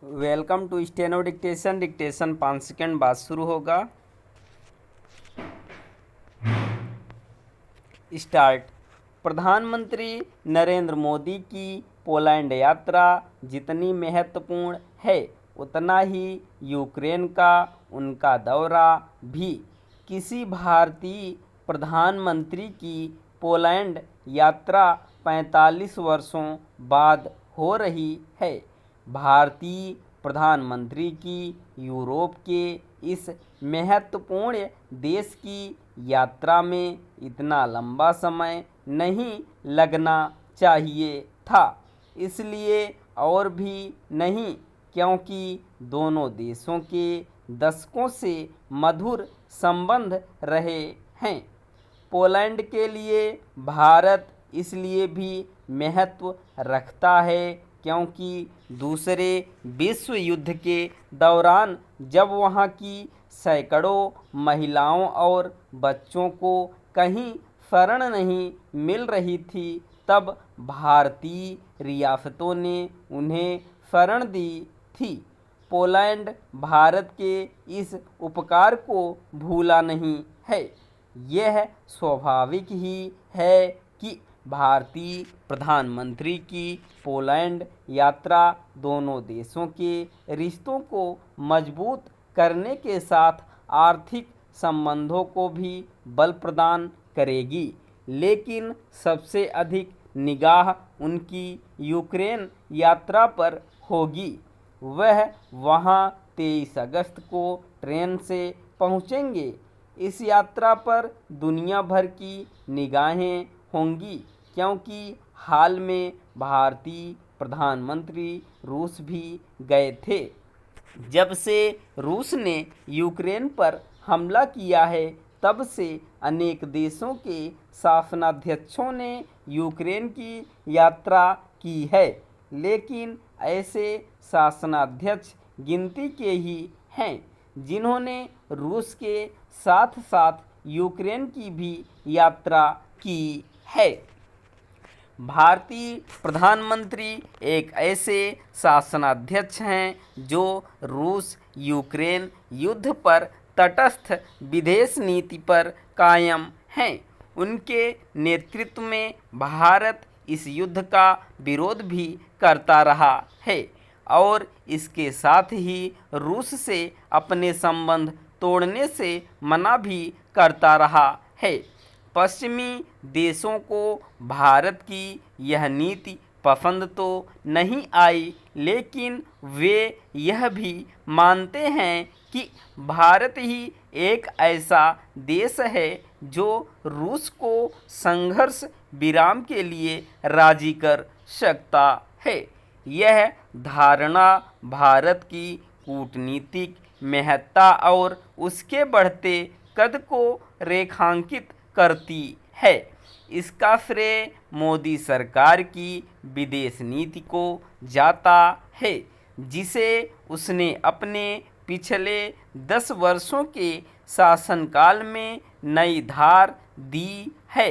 Welcome to steno dictation. Dictation 5 second बाद शुरू होगा। स्टार्ट। प्रधानमंत्री नरेंद्र मोदी की पोलैंड यात्रा जितनी महत्वपूर्ण है उतना ही यूक्रेन का उनका दौरा भी। किसी भारतीय प्रधानमंत्री की पोलैंड यात्रा 45 वर्षों बाद हो रही है। भारतीय प्रधानमंत्री की यूरोप के इस महत्वपूर्ण देश की यात्रा में इतना लंबा समय नहीं लगना चाहिए था, इसलिए और भी नहीं क्योंकि दोनों देशों के दशकों से मधुर संबंध रहे हैं। पोलैंड के लिए भारत इसलिए भी महत्व रखता है क्योंकि दूसरे विश्व युद्ध के दौरान जब वहाँ की सैकड़ों महिलाओं और बच्चों को कहीं शरण नहीं मिल रही थी, तब भारतीय रियासतों ने उन्हें शरण दी थी। पोलैंड भारत के इस उपकार को भूला नहीं है। यह स्वाभाविक ही है कि भारतीय प्रधानमंत्री की पोलैंड यात्रा दोनों देशों के रिश्तों को मजबूत करने के साथ आर्थिक संबंधों को भी बल प्रदान करेगी, लेकिन सबसे अधिक निगाह उनकी यूक्रेन यात्रा पर होगी। वह वहां 23 अगस्त को ट्रेन से पहुंचेंगे। इस यात्रा पर दुनिया भर की निगाहें होंगी क्योंकि हाल में भारतीय प्रधानमंत्री रूस भी गए थे। जब से रूस ने यूक्रेन पर हमला किया है, तब से अनेक देशों के शासनाध्यक्षों ने यूक्रेन की यात्रा की है, लेकिन ऐसे शासनाध्यक्ष गिनती के ही हैं जिन्होंने रूस के साथ साथ यूक्रेन की भी यात्रा की है। भारतीय प्रधानमंत्री एक ऐसे शासनाध्यक्ष हैं जो रूस यूक्रेन युद्ध पर तटस्थ विदेश नीति पर कायम हैं। उनके नेतृत्व में भारत इस युद्ध का विरोध भी करता रहा है और इसके साथ ही रूस से अपने संबंध तोड़ने से मना भी करता रहा है। पश्चिमी देशों को भारत की यह नीति पसंद तो नहीं आई, लेकिन वे यह भी मानते हैं कि भारत ही एक ऐसा देश है जो रूस को संघर्ष विराम के लिए राजी कर सकता है। यह धारणा भारत की कूटनीतिक महत्ता और उसके बढ़ते कद को रेखांकित करती है। इसका श्रेय मोदी सरकार की विदेश नीति को जाता है, जिसे उसने अपने पिछले 10 वर्षों के शासनकाल में नई धार दी है।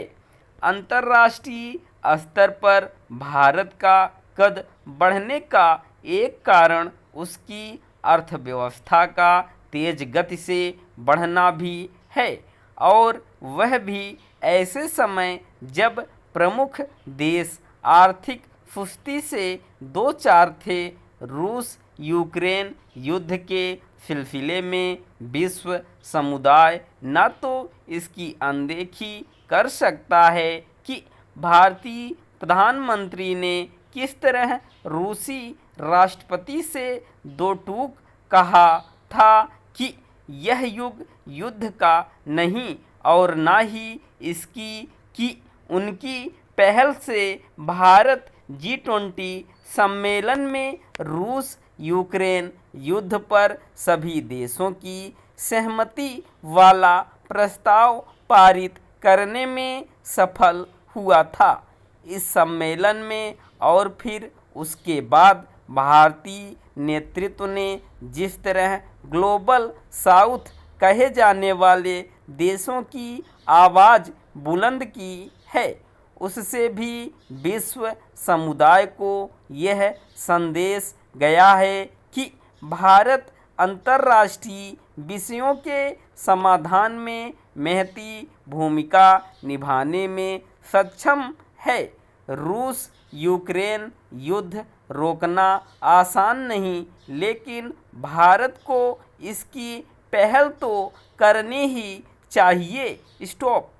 अंतर्राष्ट्रीय स्तर पर भारत का कद बढ़ने का एक कारण उसकी अर्थव्यवस्था का तेज गति से बढ़ना भी है, और वह भी ऐसे समय जब प्रमुख देश आर्थिक सुस्ती से दो चार थे। रूस यूक्रेन युद्ध के सिलसिले में विश्व समुदाय न तो इसकी अनदेखी कर सकता है कि भारतीय प्रधानमंत्री ने किस तरह रूसी राष्ट्रपति से दो टूक कहा था कि यह युग युद्ध का नहीं और ना ही इसकी कि उनकी पहल से भारत G20 सम्मेलन में रूस यूक्रेन युद्ध पर सभी देशों की सहमति वाला प्रस्ताव पारित करने में सफल हुआ था। इस सम्मेलन में और फिर उसके बाद भारतीय नेतृत्व ने जिस तरह ग्लोबल साउथ कहे जाने वाले देशों की आवाज़ बुलंद की है, उससे भी विश्व समुदाय को यह संदेश गया है कि भारत अंतर्राष्ट्रीय विषयों के समाधान में महती भूमिका निभाने में सक्षम है। रूस यूक्रेन युद्ध रोकना आसान नहीं, लेकिन भारत को इसकी पहल तो करनी ही चाहिए। स्टॉप।